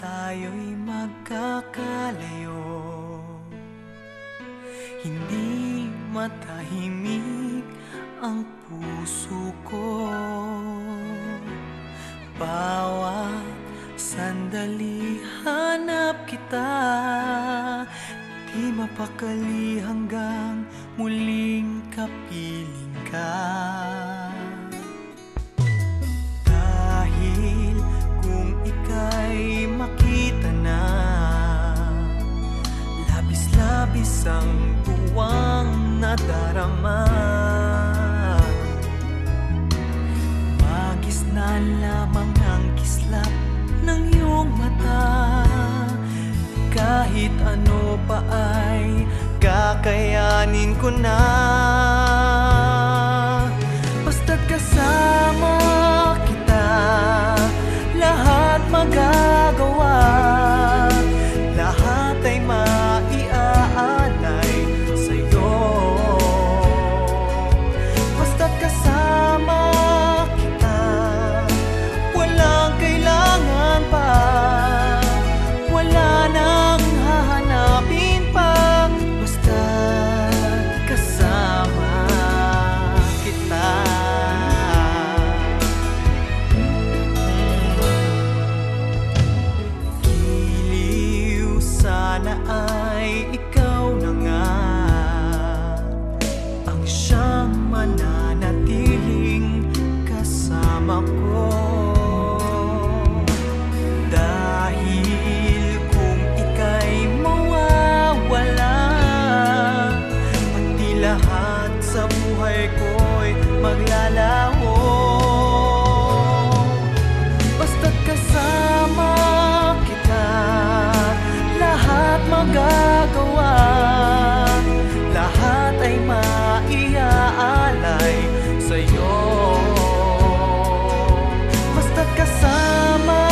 tayo'y magkakalayo, hindi matahimik ang puso ko. Bawat sandali hanap kita, di mapakali hanggang muling kapiling ka. Dahil kung ika'y makita na, labis-labis ang tuwang nadarama. Magisna lamang ang kislap ng iyong mata, kahit ano pa ay kakayanin ko na. Basta't kasama kita, lahat magagawa, lahat ay maiaalay sa'yo. Basta't kasama kita, walang kailangan pa, wala nang hahanapin pa. Basta't kasama kita. Giliw sana ay ikaw na nga ang siyang mananatiling kasama ko. Dahil kung ika'y mawawala, pati lahat sa buhay ko'y maglalaho. Basta't kasama kita, lahat magagawa, lahat ay maiaalay sa'yo. Basta't kasama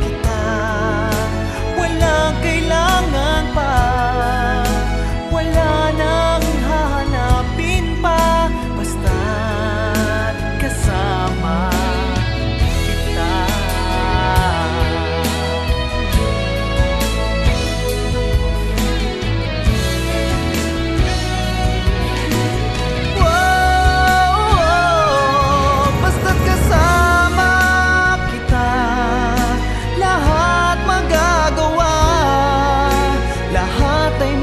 kita, walang kailangan pa, wala nang hahanapin pa. Basta't kasama kita. Basta't kasama kita, lahat magagawa, lahat ay